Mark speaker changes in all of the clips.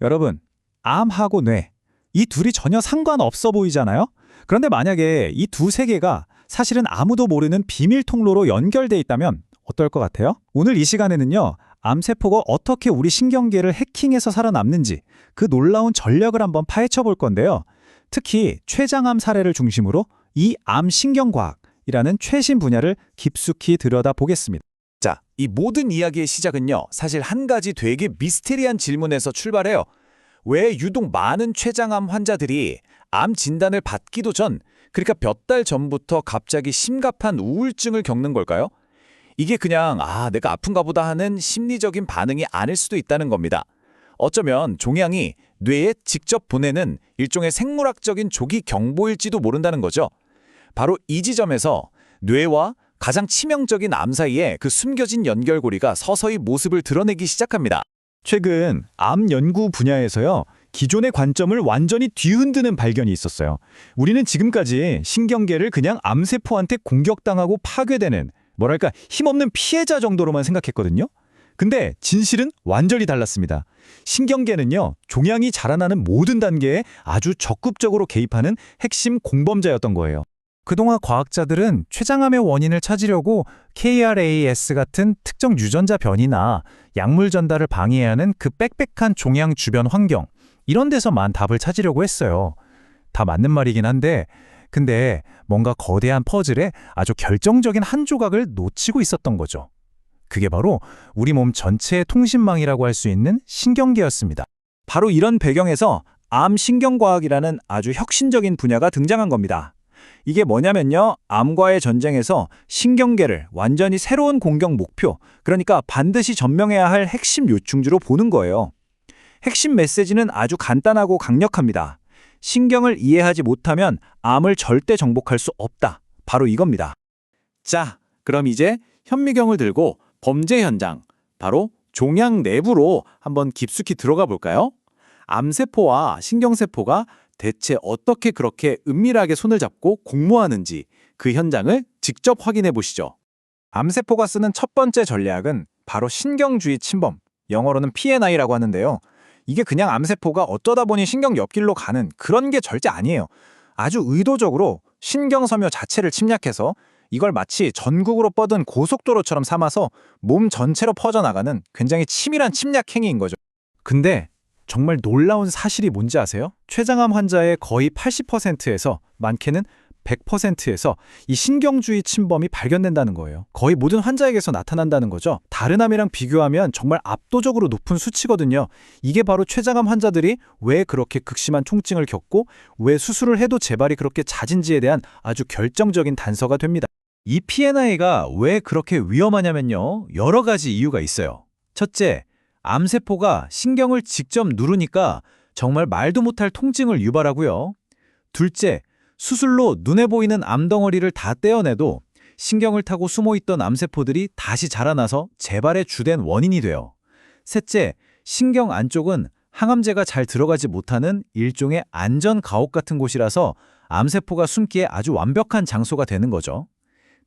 Speaker 1: 여러분, 암하고 뇌, 이 둘이 전혀 상관없어 보이잖아요? 그런데 만약에 이 두 세계가 사실은 아무도 모르는 비밀 통로로 연결돼 있다면 어떨 것 같아요? 오늘 이 시간에는요, 암세포가 어떻게 우리 신경계를 해킹해서 살아남는지 그 놀라운 전략을 한번 파헤쳐 볼 건데요. 특히 췌장암 사례를 중심으로 이 암 신경과학이라는 최신 분야를 깊숙이 들여다보겠습니다.
Speaker 2: 자, 이 모든 이야기의 시작은요, 사실 한 가지 되게 미스테리한 질문에서 출발해요. 왜 유독 많은 췌장암 환자들이 암 진단을 받기도 전, 그러니까 몇 달 전부터 갑자기 심각한 우울증을 겪는 걸까요? 이게 그냥 내가 아픈가 보다 하는 심리적인 반응이 아닐 수도 있다는 겁니다. 어쩌면 종양이 뇌에 직접 보내는 일종의 생물학적인 조기 경보일지도 모른다는 거죠. 바로 이 지점에서 뇌와 가장 치명적인 암 사이에 그 숨겨진 연결고리가 서서히 모습을 드러내기 시작합니다.
Speaker 1: 최근 암 연구 분야에서요, 기존의 관점을 완전히 뒤흔드는 발견이 있었어요. 우리는 지금까지 신경계를 그냥 암세포한테 공격당하고 파괴되는, 뭐랄까, 힘없는 피해자 정도로만 생각했거든요. 근데 진실은 완전히 달랐습니다. 신경계는요, 종양이 자라나는 모든 단계에 아주 적극적으로 개입하는 핵심 공범자였던 거예요. 그동안 과학자들은 췌장암의 원인을 찾으려고 KRAS 같은 특정 유전자 변이나 약물 전달을 방해하는 그 빽빽한 종양 주변 환경, 이런 데서만 답을 찾으려고 했어요. 다 맞는 말이긴 한데, 근데 뭔가 거대한 퍼즐에 아주 결정적인 한 조각을 놓치고 있었던 거죠. 그게 바로 우리 몸 전체의 통신망이라고 할 수 있는 신경계였습니다. 바로 이런 배경에서 암 신경과학이라는 아주 혁신적인 분야가 등장한 겁니다. 이게 뭐냐면요, 암과의 전쟁에서 신경계를 완전히 새로운 공격 목표, 그러니까 반드시 점령해야 할 핵심 요충지로 보는 거예요. 핵심 메시지는 아주 간단하고 강력합니다. 신경을 이해하지 못하면 암을 절대 정복할 수 없다. 바로 이겁니다. 자, 그럼 이제 현미경을 들고 범죄 현장, 바로 종양 내부로 한번 깊숙이 들어가 볼까요? 암세포와 신경세포가 대체 어떻게 그렇게 은밀하게 손을 잡고 공모하는지 그 현장을 직접 확인해 보시죠. 암세포가 쓰는 첫 번째 전략은 바로 신경주의 침범, 영어로는 P&I라고 하는데요. 이게 그냥 암세포가 어쩌다 보니 신경 옆길로 가는 그런 게 절대 아니에요. 아주 의도적으로 신경섬유 자체를 침략해서 이걸 마치 전국으로 뻗은 고속도로처럼 삼아서 몸 전체로 퍼져나가는 굉장히 치밀한 침략 행위인 거죠. 근데 정말 놀라운 사실이 뭔지 아세요? 췌장암 환자의 거의 80%에서 많게는 100%에서 이 신경주의 침범이 발견된다는 거예요. 거의 모든 환자에게서 나타난다는 거죠. 다른 암이랑 비교하면 정말 압도적으로 높은 수치거든요. 이게 바로 췌장암 환자들이 왜 그렇게 극심한 통증을 겪고 왜 수술을 해도 재발이 그렇게 잦은지에 대한 아주 결정적인 단서가 됩니다. 이 P&I가 왜 그렇게 위험하냐면요, 여러 가지 이유가 있어요. 첫째, 암세포가 신경을 직접 누르니까 정말 말도 못할 통증을 유발하고요. 둘째, 수술로 눈에 보이는 암덩어리를 다 떼어내도 신경을 타고 숨어있던 암세포들이 다시 자라나서 재발의 주된 원인이 돼요. 셋째, 신경 안쪽은 항암제가 잘 들어가지 못하는 일종의 안전 가옥 같은 곳이라서 암세포가 숨기에 아주 완벽한 장소가 되는 거죠.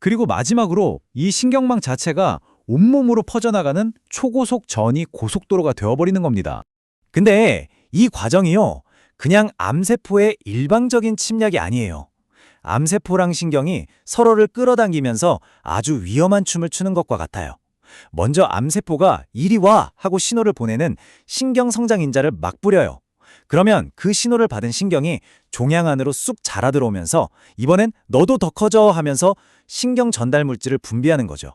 Speaker 1: 그리고 마지막으로 이 신경망 자체가 온몸으로 퍼져나가는 초고속 전이 고속도로가 되어버리는 겁니다. 근데 이 과정이요, 그냥 암세포의 일방적인 침략이 아니에요. 암세포랑 신경이 서로를 끌어당기면서 아주 위험한 춤을 추는 것과 같아요. 먼저 암세포가 이리 와 하고 신호를 보내는 신경 성장 인자를 막 뿌려요. 그러면 그 신호를 받은 신경이 종양 안으로 쑥 자라 들어오면서 이번엔 너도 더 커져 하면서 신경 전달 물질을 분비하는 거죠.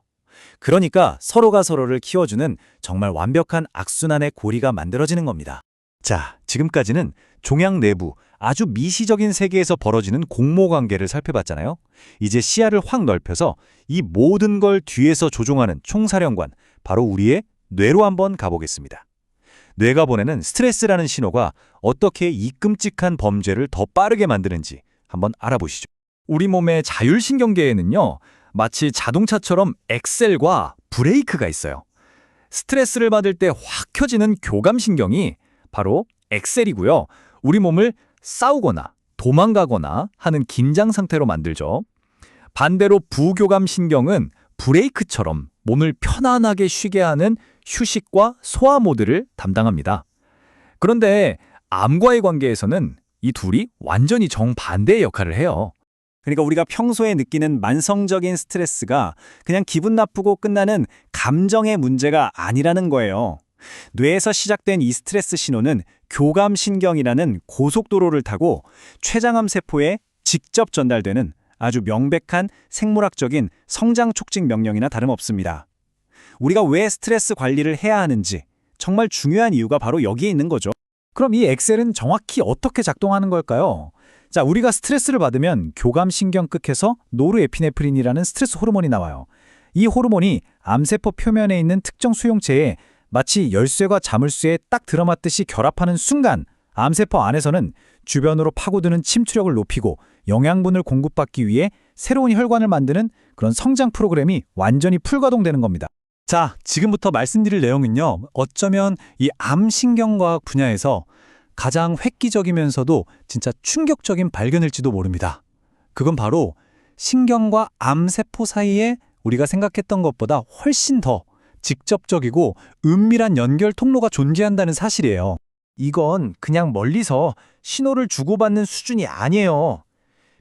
Speaker 1: 그러니까 서로가 서로를 키워주는 정말 완벽한 악순환의 고리가 만들어지는 겁니다. 자, 지금까지는 종양 내부 아주 미시적인 세계에서 벌어지는 공모관계를 살펴봤잖아요. 이제 시야를 확 넓혀서 이 모든 걸 뒤에서 조종하는 총사령관, 바로 우리의 뇌로 한번 가보겠습니다. 뇌가 보내는 스트레스라는 신호가 어떻게 이 끔찍한 범죄를 더 빠르게 만드는지 한번 알아보시죠. 우리 몸의 자율신경계에는요, 마치 자동차처럼 엑셀과 브레이크가 있어요. 스트레스를 받을 때 확 켜지는 교감신경이 바로 엑셀이고요. 우리 몸을 싸우거나 도망가거나 하는 긴장 상태로 만들죠. 반대로 부교감신경은 브레이크처럼 몸을 편안하게 쉬게 하는 휴식과 소화 모드를 담당합니다. 그런데 암과의 관계에서는 이 둘이 완전히 정반대의 역할을 해요.
Speaker 3: 그러니까 우리가 평소에 느끼는 만성적인 스트레스가 그냥 기분 나쁘고 끝나는 감정의 문제가 아니라는 거예요. 뇌에서 시작된 이 스트레스 신호는 교감신경이라는 고속도로를 타고 췌장암 세포에 직접 전달되는 아주 명백한 생물학적인 성장 촉진 명령이나 다름없습니다. 우리가 왜 스트레스 관리를 해야 하는지 정말 중요한 이유가 바로 여기에 있는 거죠.
Speaker 1: 그럼 이 엑셀은 정확히 어떻게 작동하는 걸까요? 자, 우리가 스트레스를 받으면 교감신경 끝에서 노르에피네프린이라는 스트레스 호르몬이 나와요. 이 호르몬이 암세포 표면에 있는 특정 수용체에 마치 열쇠가 자물쇠에 딱 들어맞듯이 결합하는 순간 암세포 안에서는 주변으로 파고드는 침투력을 높이고 영양분을 공급받기 위해 새로운 혈관을 만드는 그런 성장 프로그램이 완전히 풀가동되는 겁니다.
Speaker 3: 자, 지금부터 말씀드릴 내용은요. 어쩌면 이 암신경과학 분야에서 가장 획기적이면서도 진짜 충격적인 발견일지도 모릅니다. 그건 바로 신경과 암세포 사이에 우리가 생각했던 것보다 훨씬 더 직접적이고 은밀한 연결 통로가 존재한다는 사실이에요. 이건 그냥 멀리서 신호를 주고받는 수준이 아니에요.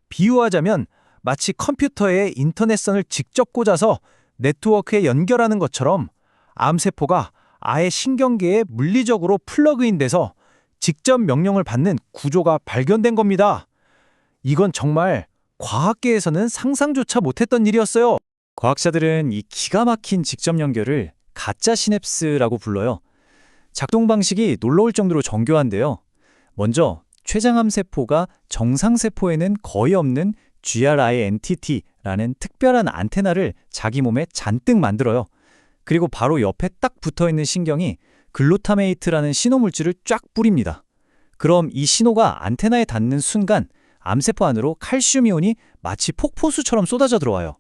Speaker 3: 비유하자면 마치 컴퓨터에 인터넷선을 직접 꽂아서 네트워크에 연결하는 것처럼 암세포가 아예 신경계에 물리적으로 플러그인돼서 직접 명령을 받는 구조가 발견된 겁니다. 이건 정말 과학계에서는 상상조차 못했던 일이었어요. 과학자들은 이 기가 막힌 직접 연결을 가짜 시냅스라고 불러요. 작동 방식이 놀라울 정도로 정교한데요. 먼저 췌장암 세포가 정상 세포에는 거의 없는 GRINTT라는 특별한 안테나를 자기 몸에 잔뜩 만들어요. 그리고 바로 옆에 딱 붙어있는 신경이 글루타메이트라는 신호물질을 쫙 뿌립니다. 그럼 이 신호가 안테나에 닿는 순간 암세포 안으로 칼슘 이온이 마치 폭포수처럼 쏟아져 들어와요.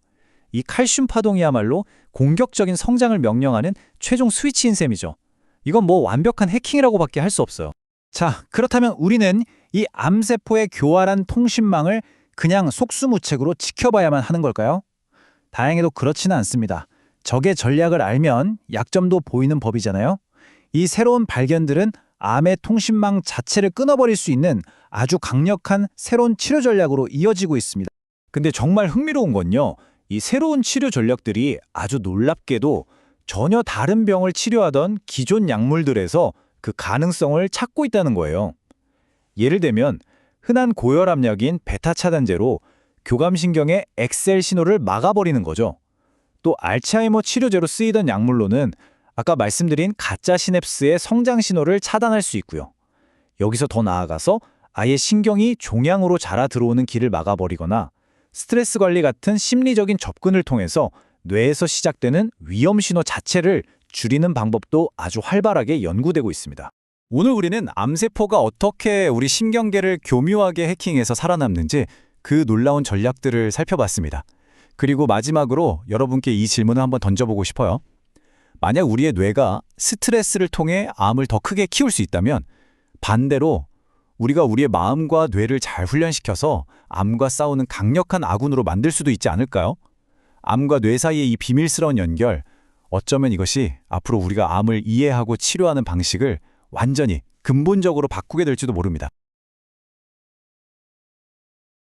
Speaker 3: 이 칼슘 파동이야말로 공격적인 성장을 명령하는 최종 스위치인 셈이죠. 이건 뭐 완벽한 해킹이라고밖에 할 수 없어요. 자, 그렇다면 우리는 이 암세포의 교활한 통신망을 그냥 속수무책으로 지켜봐야만 하는 걸까요? 다행히도 그렇지는 않습니다. 적의 전략을 알면 약점도 보이는 법이잖아요. 이 새로운 발견들은 암의 통신망 자체를 끊어버릴 수 있는 아주 강력한 새로운 치료 전략으로 이어지고 있습니다. 근데 정말 흥미로운 건요. 이 새로운 치료 전략들이 아주 놀랍게도 전혀 다른 병을 치료하던 기존 약물들에서 그 가능성을 찾고 있다는 거예요. 예를 들면 흔한 고혈압 약인 베타 차단제로 교감신경의 엑셀 신호를 막아버리는 거죠. 또 알츠하이머 치료제로 쓰이던 약물로는 아까 말씀드린 가짜 시냅스의 성장 신호를 차단할 수 있고요. 여기서 더 나아가서 아예 신경이 종양으로 자라 들어오는 길을 막아버리거나 스트레스 관리 같은 심리적인 접근을 통해서 뇌에서 시작되는 위험 신호 자체를 줄이는 방법도 아주 활발하게 연구되고 있습니다. 오늘 우리는 암세포가 어떻게 우리 신경계를 교묘하게 해킹해서 살아남는지 그 놀라운 전략들을 살펴봤습니다. 그리고 마지막으로 여러분께 이 질문을 한번 던져보고 싶어요. 만약 우리의 뇌가 스트레스를 통해 암을 더 크게 키울 수 있다면 반대로 우리가 우리의 마음과 뇌를 잘 훈련시켜서 암과 싸우는 강력한 아군으로 만들 수도 있지 않을까요? 암과 뇌 사이의 이 비밀스러운 연결, 어쩌면 이것이 앞으로 우리가 암을 이해하고 치료하는 방식을 완전히 근본적으로 바꾸게 될지도 모릅니다.